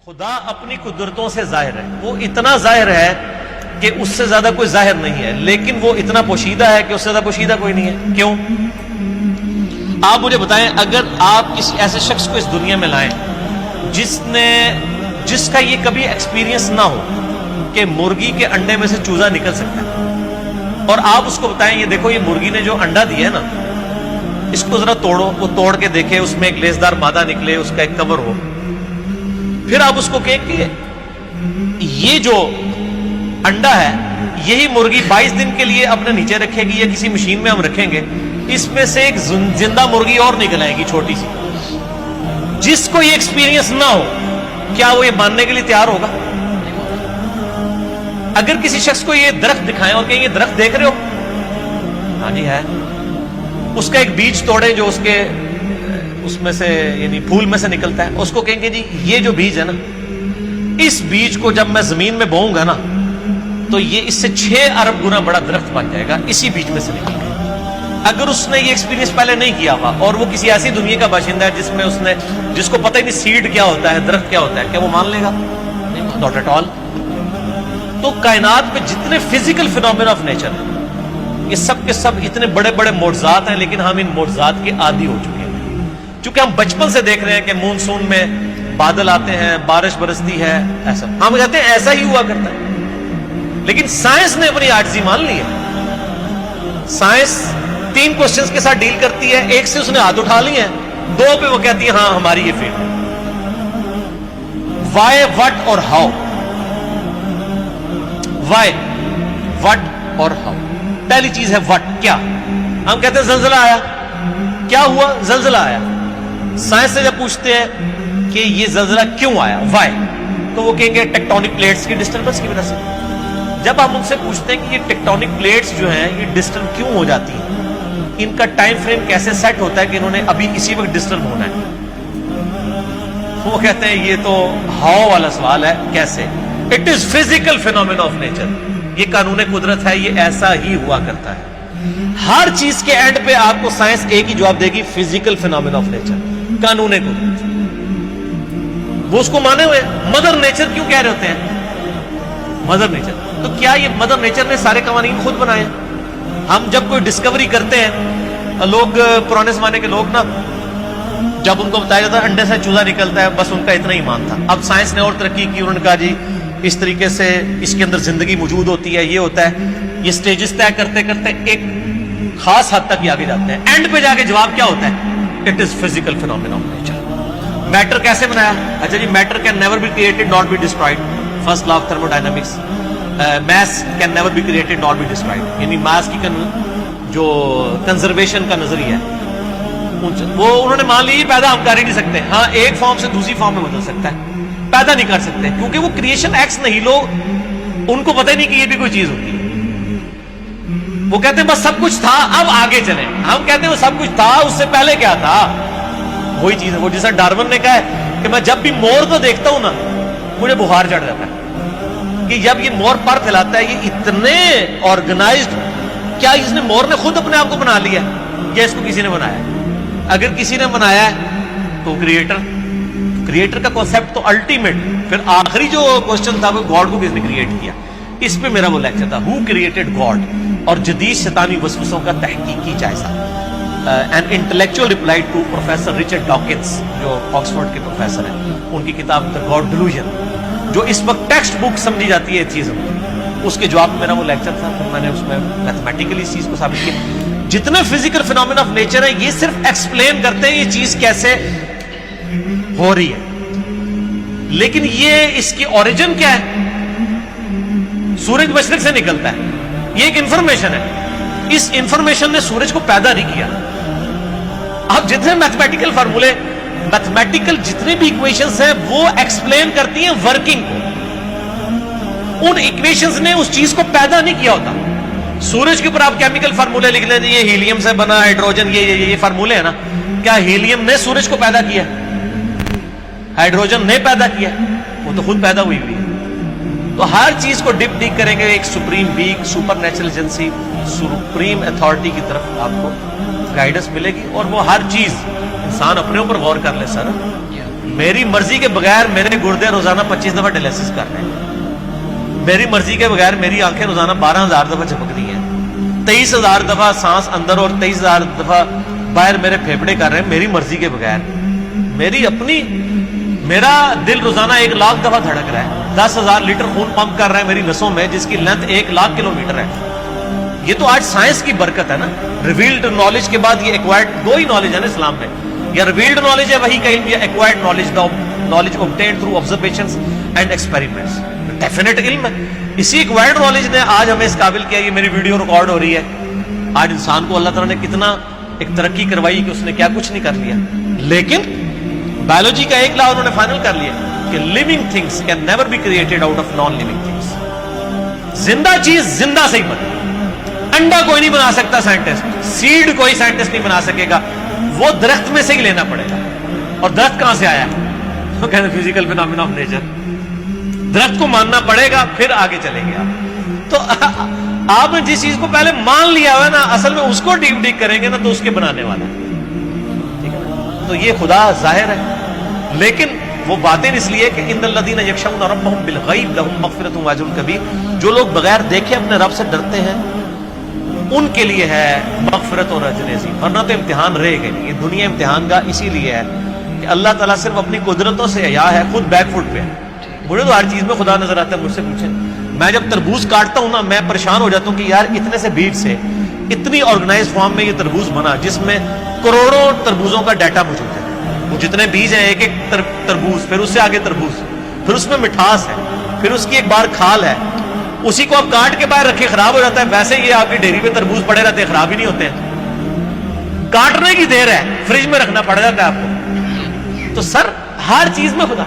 خدا اپنی قدرتوں سے ظاہر ہے، وہ اتنا ظاہر ہے کہ اس سے زیادہ کوئی ظاہر نہیں ہے، لیکن وہ اتنا پوشیدہ ہے کہ اس سے زیادہ پوشیدہ کوئی نہیں ہے۔ کیوں؟ آپ مجھے بتائیں، اگر آپ کسی ایسے شخص کو اس دنیا میں لائیں جس کا یہ کبھی ایکسپیرینس نہ ہو کہ مرغی کے انڈے میں سے چوزا نکل سکتا ہے، اور آپ اس کو بتائیں یہ دیکھو یہ مرغی نے جو انڈا دیا ہے نا، اس کو ذرا توڑو، وہ توڑ کے دیکھے، اس میں ایک لیسدار مادہ نکلے، اس کا ایک کور ہو، پھر آپ اس کو کہیں کہ یہ جو انڈا ہے یہی مرغی 22 دن کے لیے اپنے نیچے رکھے گی یا کسی مشین میں ہم رکھیں گے، اس میں سے ایک زندہ مرغی اور نکل آئے گی چھوٹی سی۔ جس کو یہ ایکسپیرینس نہ ہو، کیا وہ یہ ماننے کے لیے تیار ہوگا؟ اگر کسی شخص کو یہ درخت دکھائیں اور کہیں یہ درخت دیکھ رہے ہو، ہاں جی ہے، اس کا ایک بیج توڑیں جو اس میں سے یعنی پھول میں سے نکلتا ہے، اس کو کہیں گے جی یہ جو بیج ہے نا، اس بیج کو جب میں زمین میں بوؤں گا نا تو یہ اس سے 6 ارب گنا بڑا درخت بن جائے گا، اسی بیج میں سے نکل گا۔ اگر اس نے یہ ایکسپیرینس پہلے نہیں کیا ہوا اور وہ کسی ایسی دنیا کا باشندہ ہے جس کو پتہ ہی نہیں سیڈ کیا ہوتا ہے، درخت کیا ہوتا ہے، کیا وہ مان لے گا؟ Not at all. تو کائنات میں جتنے فزیکل فینومینا آف نیچر ہیں، یہ سب کے سب اتنے بڑے بڑے معجزات ہیں، لیکن ہم ان معجزات کے عادی ہو چکے ہیں، چونکہ ہم بچپن سے دیکھ رہے ہیں کہ مونسون میں بادل آتے ہیں، بارش برستی ہے، ایسا ہم کہتے ہیں ایسا ہی ہوا کرتا ہے، لیکن سائنس نے اپنی عاجزی مان لی ہے۔ سائنس 3 کوسچنز کے ساتھ ڈیل کرتی ہے، ایک سے اس نے ہاتھ اٹھا لی ہے، 2 پہ وہ کہتی ہے ہاں ہماری یہ فیلڈ ہے، وائی، وٹ اور ہاؤ۔ وائی، وٹ اور ہاؤ۔ پہلی چیز ہے وٹ، کیا؟ ہم کہتے ہیں زلزلہ آیا، کیا ہوا؟ زلزلہ آیا۔ سائنس سے جب پوچھتے ہیں کہ یہ زلزلہ کیوں آیا، وائی، تو وہ کہیں گے ٹیکٹونک پلیٹس کی ڈسٹربنس کی وجہ سے۔ جب ہم ان سے پوچھتے ہیں کہ یہ ٹیکٹونک پلیٹس جو ہیں یہ ڈسٹرب کیوں ہو جاتی ہیں، ان کا ٹائم فریم کیسے سیٹ ہوتا ہے کہ انہوں نے ابھی اسی وقت ڈسٹرب ہونا ہے، وہ کہتے ہیں یہ تو ہاؤ والا سوال ہے، کیسے؟ It is physical phenomena of nature, یہ قانون قدرت ہے، یہ ایسا ہی ہوا کرتا ہے۔ ہر چیز کے اینڈ پہ آپ کو سائنس ایک ہی جواب دے گی، فزیکل فینومینا آف نیچر، قانون قدرت۔ وہ اس کو مانے ہوئے مدر نیچر کیوں کہہ رہے ہوتے ہیں؟ مدر نیچر، تو کیا یہ مدر نیچر نے سارے قوانین خود بنائے ہیں؟ ہم جب کوئی ڈسکوری کرتے ہیں، لوگ پرانے زمانے کے لوگ نا، جب ان کو بتایا جاتا ہے انڈے سے چوزا نکلتا ہے، بس ان کا اتنا ہی ایمان تھا۔ اب سائنس نے اور ترقی کی، انہوں نے کہا جی اس طریقے سے اس کے اندر زندگی موجود ہوتی ہے، یہ ہوتا ہے، یہ سٹیجز طے کرتے کرتے ایک خاص حد تک یہ آگے جاتے ہیں، اینڈ پہ جا کے جواب کیا ہوتا ہے؟ It is physical phenomena of nature. Matter کیسے بنایا؟ اچھا جی، matter can never be created not be destroyed, first law of thermodynamics. Mass can never be created not be destroyed, یعنی میس کی جو کنزرویشن کا نظریہ ہے وہ انہوں نے مان لی، پیدا ہم کر ہی نہیں سکتے، ہاں ایک فارم سے دوسری فارم میں بدل سکتا ہے، پیدا نہیں کر سکتے، کیونکہ وہ کریشن ایکس نہیں، لوگ ان کو پتہ ہی نہیں کہ یہ بھی کوئی چیز ہوتی ہے، وہ کہتے ہیں بس سب کچھ تھا اب آگے چلیں، ہم کہتے ہیں وہ سب کچھ تھا، اس سے پہلے کیا تھا؟ وہی چیز ہے، وہ جیسا ڈارون نے کہا ہے کہ میں جب بھی مور کو دیکھتا ہوں نا مجھے بخار چڑھ جاتا ہے، کہ جب یہ مور پر پھیلاتا ہے یہ اتنے آرگنائزڈ، کیا اس نے مور نے خود اپنے آپ کو بنا لیا یا اس کو کسی نے بنایا؟ اگر کسی نے بنایا ہے تو کریٹر کا کانسیپٹ تو الٹیمیٹ، پھر آخری جو کوسچن تھا وہ گاڈ کو کس نے کریٹ کیا، اس پہ میرا وہ لیکچر تھا، ہو کریٹڈ گاڈ، اور جدید شیطانی وسوسوں کا تحقیقی جائزہ، an intellectual reply to professor Richard Dawkins جو آکسفورڈ کے پروفیسر ہیں، ان کی کتاب The God Delusion جو اس وقت ٹیکسٹ بک سمجھی جاتی ہے چیزوں، اس کے جواب میں میرا وہ لیکچر تھا، پھر میں نے اس میں میتھمیٹیکلی اس چیز کو ثابت کیا۔ جتنے فزیکل فینومینا آف نیچر ہیں یہ صرف ایکسپلین کرتے ہیں یہ چیز کیسے ہو رہی ہے، لیکن یہ اس کی اوریجن کیا ہے؟ سورج مشرق سے نکلتا ہے، یہ ایک انفارمیشن ہے، اس انفارمیشن نے سورج کو پیدا نہیں کیا۔ اب جتنے میتھمیٹیکل فارمولے، میتھمیٹیکل جتنی بھی ایکویشنز ہیں وہ ایکسپلین کرتی ہیں ورکنگ کو، ان ایکویشنز نے اس چیز کو پیدا نہیں کیا ہوتا۔ سورج کے اوپر آپ کیمیکل فارمولے لکھ لیں، یہ ہیلیم سے بنا، ہائیڈروجن، یہ فارمولے ہیں نا، کیا ہیلیم نے سورج کو پیدا کیا؟ ہائیڈروجن نے پیدا کیا؟ وہ تو خود پیدا ہوئی ہے۔ تو ہر چیز کو ڈپ ڈیک کریں گے ایک supreme being, super natural agency, supreme authority کی طرف آپ کو گائیڈنس ملے گی، اور وہ ہر چیز انسان اپنے اوپر غور کر لے سر، میری مرضی کے بغیر میرے گردے روزانہ 25 دفعہ ڈائلیسس کر رہے ہیں. میری مرضی کے بغیر میری آنکھیں روزانہ 12,000 دفعہ جھپک رہی ہیں. 23,000 دفعہ سانس اندر اور 23,000 دفعہ باہر میرے پھیپھڑے کر رہے ہیں میری مرضی کے بغیر. میری اپنی میرا دل روزانہ 1,00,000 دفعہ دھڑک رہا ہے. 10,000 لیٹر خون پمپ کر رہا ہے میری نسوں میں, جس کی لینتھ 1,00,000 کلومیٹر ہے. یہ تو آج سائنس کی برکت ہے نا. ریویلڈ نالج کے بعد یہ ایکوائرڈ, دو ہی نالج ہے نا اسلام میں, یا ریویلڈ نالج ہے وہی کا علم, یا acquired knowledge, knowledge obtained through observations and experiments. Definite علم ہے. اسی ایکوائرڈ نالج نے آج ہمیں اس قابل کیا. یہ میری ویڈیو ریکارڈ ہو رہی ہے. آج انسان کو اللہ تعالیٰ نے کتنا ایک ترقی کروائی کہ اس نے کیا کچھ نہیں کر لیا. لیکن بایولوجی کا ایک لا انہوں نے فائنل کر لیا کہ living things can never be created out of non living things. زندہ چیز زندہ سے ہی بنے. انڈا کوئی نہیں بنا سکتا سائنٹسٹ, سیڈ کوئی سائنٹسٹ نہیں بنا سکے گا, وہ درخت میں سے ہی لینا پڑے گا. اور درخت کہاں سے آیا؟ وہ کہتے ہیں فزیکل فینومینا آف نیچر. درخت کو ماننا پڑے گا پھر آگے چلیں گے آپ. تو آپ نے جس چیز کو پہلے مان لیا ہوا ہے نا, اصل میں اس کو ڈیپ ڈیک کریں گے نا تو اس کے بنانے والا ہے. ٹھیک ہے نا. تو یہ خدا ظاہر ہے, لیکن وہ باتیں اس لیے کہ ان الذین یخشون ربهم بالغیب لهم مغفرۃ واجر کبیر. جو لوگ بغیر دیکھے اپنے رب سے ڈرتے ہیں ان کے لیے ہے مغفرت اور اجر عظیم. ورنہ تو امتحان رہے گا نہیں. یہ دنیا امتحان کا اسی لیے ہے کہ اللہ تعالیٰ صرف اپنی قدرتوں سے حیا ہے, خود بیک فٹ پہ ہے. مجھے تو ہر چیز میں خدا نظر آتا ہے. مجھ سے پوچھیں, میں جب تربوز کاٹتا ہوں نا, میں پریشان ہو جاتا ہوں کہ یار اتنے سے بیج سے اتنی آرگنائز فارم میں یہ تربوز بنا جس میں کروڑوں تربوزوں کا ڈیٹا موجود ہے. وہ جتنے بیج ہیں, ایک ایک تربوز, پھر اس سے آگے تربوز, پھر اس میں مٹھاس ہے, پھر اس کی ایک بار کھال ہے, اسی کو آپ کاٹ کے باہر رکھے خراب ہو جاتا ہے. ویسے یہ آپ کی ڈیری پہ تربوز پڑے رہتے ہیں, خراب ہی نہیں ہوتے ہیں. کاٹنے کی دیر ہے, فریج میں رکھنا پڑ جاتا ہے آپ کو. تو سر ہر چیز میں خدا